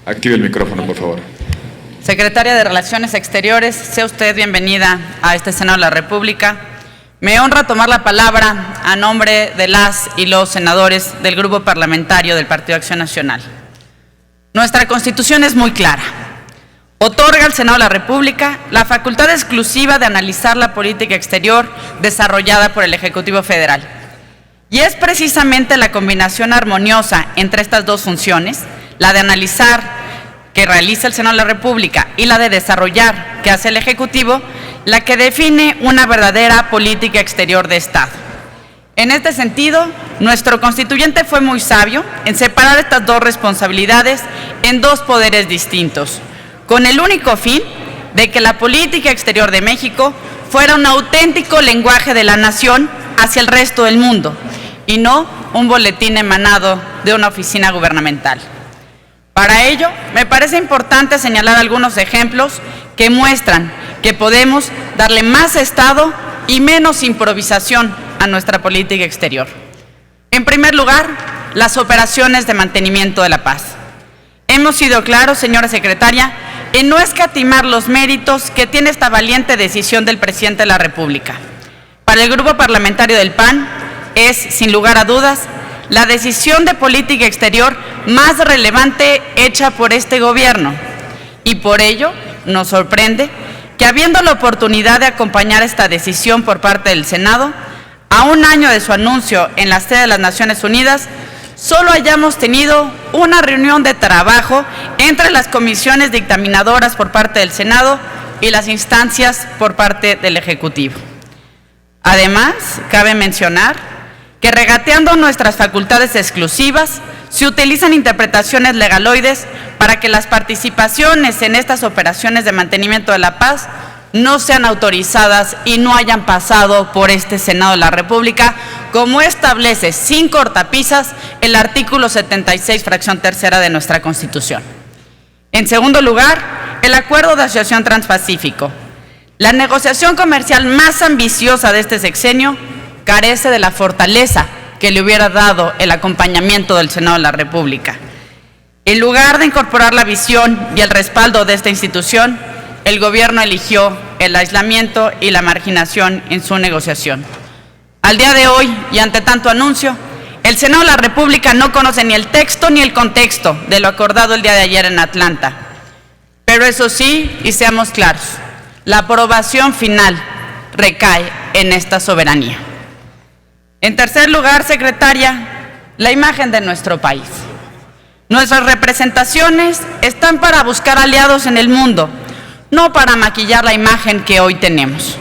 Active el micrófono, por favor. Secretaria de Relaciones Exteriores, sea usted bienvenida a este Senado de la República. Me honra tomar la palabra a nombre de las y los senadores del Grupo Parlamentario del Partido Acción Nacional. Nuestra Constitución es muy clara. Otorga al Senado de la República la facultad exclusiva de analizar la política exterior desarrollada por el Ejecutivo Federal. Y es precisamente la combinación armoniosa entre estas dos funciones, la de analizar que realiza el Senado de la República y la de desarrollar que hace el Ejecutivo, la que define una verdadera política exterior de Estado. En este sentido, nuestro constituyente fue muy sabio en separar estas dos responsabilidades en dos poderes distintos, con el único fin de que la política exterior de México fuera un auténtico lenguaje de la nación hacia el resto del mundo y no un boletín emanado de una oficina gubernamental. Para ello, me parece importante señalar algunos ejemplos que muestran que podemos darle más Estado y menos improvisación a nuestra política exterior. En primer lugar, las operaciones de mantenimiento de la paz. Hemos sido claros, señora secretaria, en no escatimar los méritos que tiene esta valiente decisión del presidente de la República. Para el Grupo Parlamentario del PAN es, sin lugar a dudas, la decisión de política exterior más relevante hecha por este gobierno. Y por ello nos sorprende que, habiendo la oportunidad de acompañar esta decisión por parte del Senado, a un año de su anuncio en la sede de las Naciones Unidas, solo hayamos tenido una reunión de trabajo entre las comisiones dictaminadoras por parte del Senado y las instancias por parte del Ejecutivo. Además, cabe mencionar que, regateando nuestras facultades exclusivas, se utilizan interpretaciones legaloides para que las participaciones en estas operaciones de mantenimiento de la paz no sean autorizadas y no hayan pasado por este Senado de la República, como establece sin cortapisas el artículo 76, fracción tercera de nuestra Constitución. En segundo lugar, el Acuerdo de Asociación Transpacífico. La negociación comercial más ambiciosa de este sexenio carece de la fortaleza que le hubiera dado el acompañamiento del Senado de la República. En lugar de incorporar la visión y el respaldo de esta institución, el gobierno eligió el aislamiento y la marginación en su negociación. Al día de hoy, y ante tanto anuncio, el Senado de la República no conoce ni el texto ni el contexto de lo acordado el día de ayer en Atlanta. Pero eso sí, y seamos claros, la aprobación final recae en esta soberanía. En tercer lugar, secretaria, la imagen de nuestro país. Nuestras representaciones están para buscar aliados en el mundo, no para maquillar la imagen que hoy tenemos.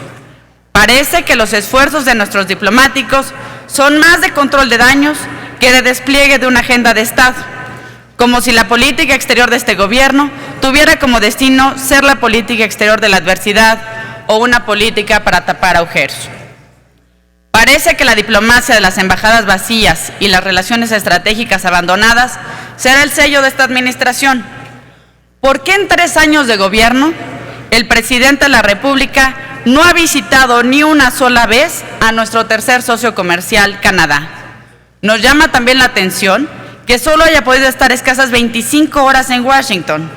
Parece que los esfuerzos de nuestros diplomáticos son más de control de daños que de despliegue de una agenda de Estado, como si la política exterior de este gobierno tuviera como destino ser la política exterior de la adversidad o una política para tapar agujeros. Parece que la diplomacia de las embajadas vacías y las relaciones estratégicas abandonadas será el sello de esta administración. ¿Por qué en 3 años de gobierno el presidente de la República no ha visitado ni una sola vez a nuestro tercer socio comercial, Canadá? Nos llama también la atención que solo haya podido estar escasas 25 horas en Washington.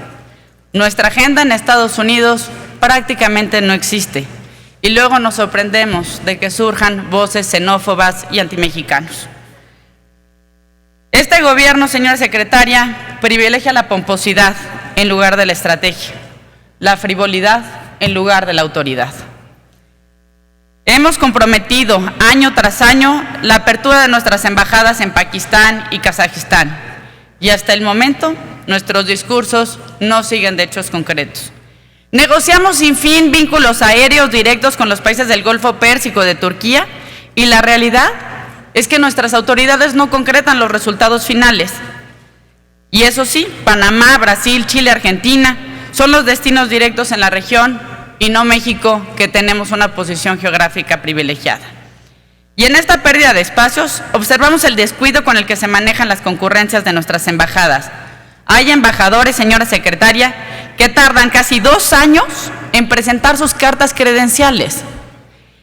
Nuestra agenda en Estados Unidos prácticamente no existe. Y luego nos sorprendemos de que surjan voces xenófobas y antimexicanos. Este gobierno, señora secretaria, privilegia la pomposidad en lugar de la estrategia, la frivolidad en lugar de la autoridad. Hemos comprometido año tras año la apertura de nuestras embajadas en Pakistán y Kazajistán, y hasta el momento nuestros discursos no siguen de hechos concretos. Negociamos sin fin vínculos aéreos directos con los países del Golfo Pérsico de Turquía y la realidad es que nuestras autoridades no concretan los resultados finales. Y eso sí, Panamá, Brasil, Chile, Argentina son los destinos directos en la región y no México, que tenemos una posición geográfica privilegiada. Y en esta pérdida de espacios observamos el descuido con el que se manejan las concurrencias de nuestras embajadas. Hay embajadores, señora secretaria, que tardan casi 2 años en presentar sus cartas credenciales.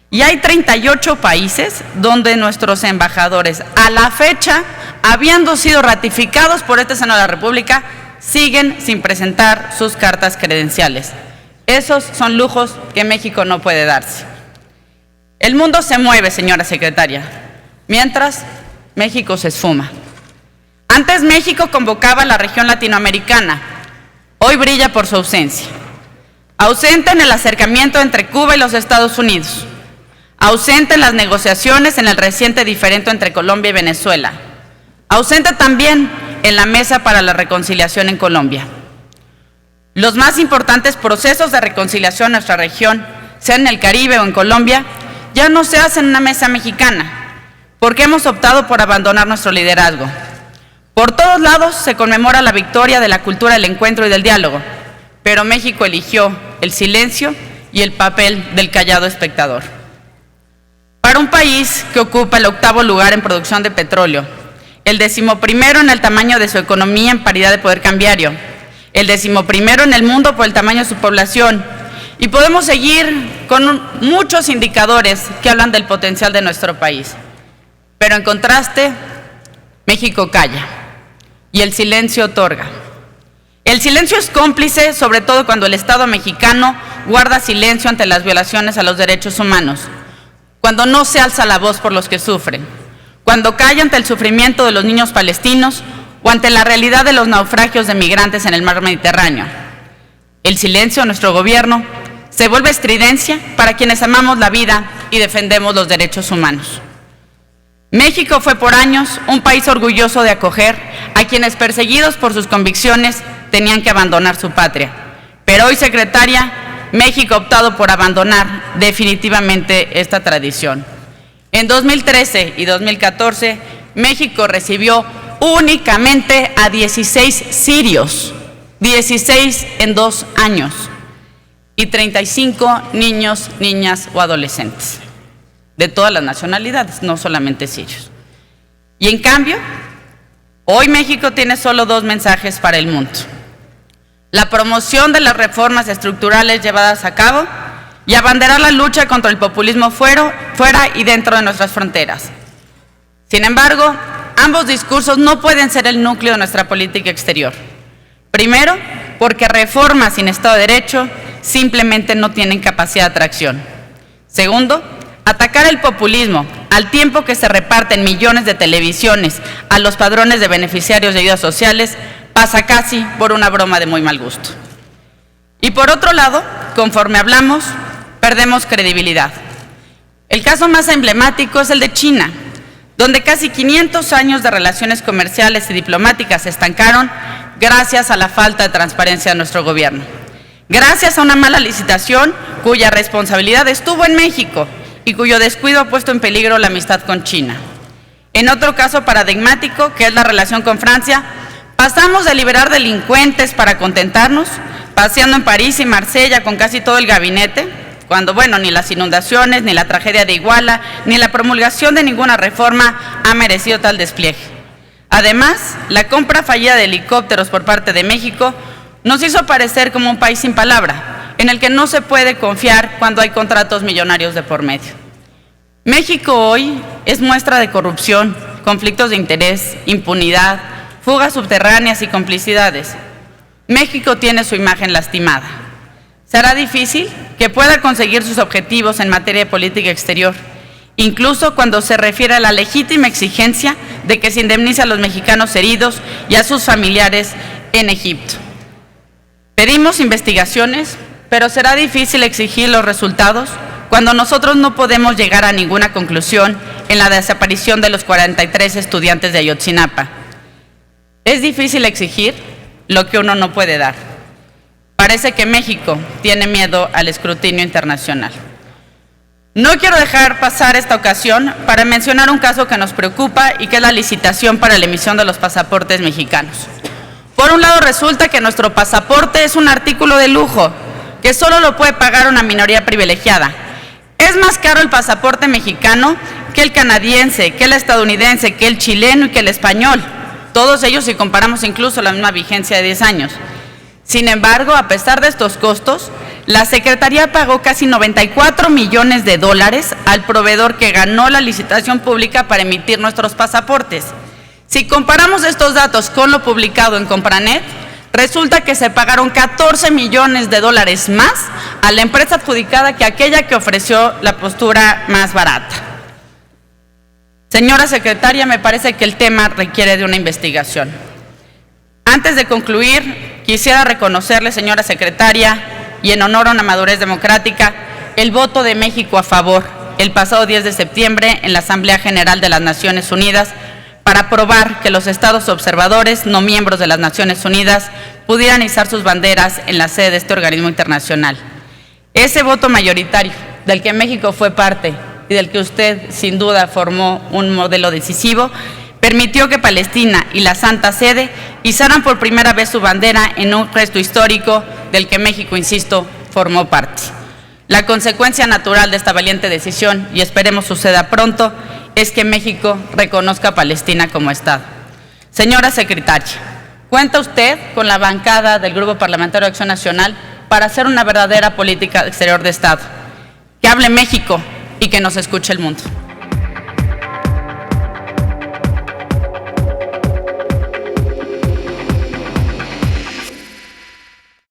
Y hay 38 países donde nuestros embajadores, a la fecha, habiendo sido ratificados por este Senado de la República, siguen sin presentar sus cartas credenciales. Esos son lujos que México no puede darse. El mundo se mueve, señora secretaria, mientras México se esfuma. Antes México convocaba a la región latinoamericana, hoy brilla por su ausencia. Ausente en el acercamiento entre Cuba y los Estados Unidos, ausente en las negociaciones en el reciente diferendo entre Colombia y Venezuela, ausente también en la mesa para la reconciliación en Colombia. Los más importantes procesos de reconciliación en nuestra región, sea en el Caribe o en Colombia, ya no se hacen en una mesa mexicana, porque hemos optado por abandonar nuestro liderazgo. Por todos lados se conmemora la victoria de la cultura del encuentro y del diálogo, pero México eligió el silencio y el papel del callado espectador. Para un país que ocupa el 8º lugar en producción de petróleo, el 11º en el tamaño de su economía en paridad de poder cambiario, el 11º en el mundo por el tamaño de su población, y podemos seguir con muchos indicadores que hablan del potencial de nuestro país. Pero en contraste, México calla y el silencio otorga. El silencio es cómplice, sobre todo cuando el Estado mexicano guarda silencio ante las violaciones a los derechos humanos, cuando no se alza la voz por los que sufren, cuando calla ante el sufrimiento de los niños palestinos o ante la realidad de los naufragios de migrantes en el mar Mediterráneo. El silencio de nuestro gobierno se vuelve estridencia para quienes amamos la vida y defendemos los derechos humanos. México fue por años un país orgulloso de acoger a quienes perseguidos por sus convicciones tenían que abandonar su patria. Pero hoy, secretaria, México ha optado por abandonar definitivamente esta tradición. En 2013 y 2014, México recibió únicamente a 16 sirios, 16 en 2 años, y 35 niños, niñas o adolescentes, de todas las nacionalidades, no solamente sirios. Y en cambio, hoy México tiene solo 2 mensajes para el mundo: la promoción de las reformas estructurales llevadas a cabo y abanderar la lucha contra el populismo fuera y dentro de nuestras fronteras. Sin embargo, ambos discursos no pueden ser el núcleo de nuestra política exterior. Primero, porque reformas sin Estado de Derecho simplemente no tienen capacidad de atracción. Segundo, atacar el populismo al tiempo que se reparten millones de televisiones a los padrones de beneficiarios de ayudas sociales pasa casi por una broma de muy mal gusto. Y por otro lado, conforme hablamos, perdemos credibilidad. El caso más emblemático es el de China, donde casi 500 años de relaciones comerciales y diplomáticas se estancaron gracias a la falta de transparencia de nuestro gobierno. Gracias a una mala licitación cuya responsabilidad estuvo en México y cuyo descuido ha puesto en peligro la amistad con China. En otro caso paradigmático, que es la relación con Francia, pasamos de liberar delincuentes para contentarnos, paseando en París y Marsella con casi todo el gabinete, cuando, bueno, ni las inundaciones, ni la tragedia de Iguala, ni la promulgación de ninguna reforma ha merecido tal despliegue. Además, la compra fallida de helicópteros por parte de México nos hizo parecer como un país sin palabra, en el que no se puede confiar cuando hay contratos millonarios de por medio. México hoy es muestra de corrupción, conflictos de interés, impunidad, fugas subterráneas y complicidades. México tiene su imagen lastimada. Será difícil que pueda conseguir sus objetivos en materia de política exterior, incluso cuando se refiere a la legítima exigencia de que se indemnice a los mexicanos heridos y a sus familiares en Egipto. Pedimos investigaciones, pero será difícil exigir los resultados cuando nosotros no podemos llegar a ninguna conclusión en la desaparición de los 43 estudiantes de Ayotzinapa. Es difícil exigir lo que uno no puede dar. Parece que México tiene miedo al escrutinio internacional. No quiero dejar pasar esta ocasión para mencionar un caso que nos preocupa y que es la licitación para la emisión de los pasaportes mexicanos. Por un lado, resulta que nuestro pasaporte es un artículo de lujo, que solo lo puede pagar una minoría privilegiada. Es más caro el pasaporte mexicano que el canadiense, que el estadounidense, que el chileno y que el español. Todos ellos si comparamos incluso la misma vigencia de 10 años. Sin embargo, a pesar de estos costos, la Secretaría pagó casi $94 millones al proveedor que ganó la licitación pública para emitir nuestros pasaportes. Si comparamos estos datos con lo publicado en Compranet, Resulta que se pagaron 14 millones de dólares más a la empresa adjudicada que aquella que ofreció la postura más barata. Señora secretaria, me parece que el tema requiere de una investigación. Antes de concluir, quisiera reconocerle, señora secretaria, y en honor a una madurez democrática, el voto de México a favor el pasado 10 de septiembre en la Asamblea General de las Naciones Unidas para aprobar que los estados observadores no miembros de las Naciones Unidas pudieran izar sus banderas en la sede de este organismo internacional. Ese voto mayoritario, del que México fue parte y del que usted sin duda formó un modelo decisivo, permitió que Palestina y la Santa Sede izaran por primera vez su bandera en un gesto histórico del que México, insisto, formó parte. La consecuencia natural de esta valiente decisión, y esperemos suceda pronto, es que México reconozca a Palestina como Estado. Señora secretaria, ¿cuenta usted con la bancada del Grupo Parlamentario de Acción Nacional para hacer una verdadera política exterior de Estado? Que hable México y que nos escuche el mundo.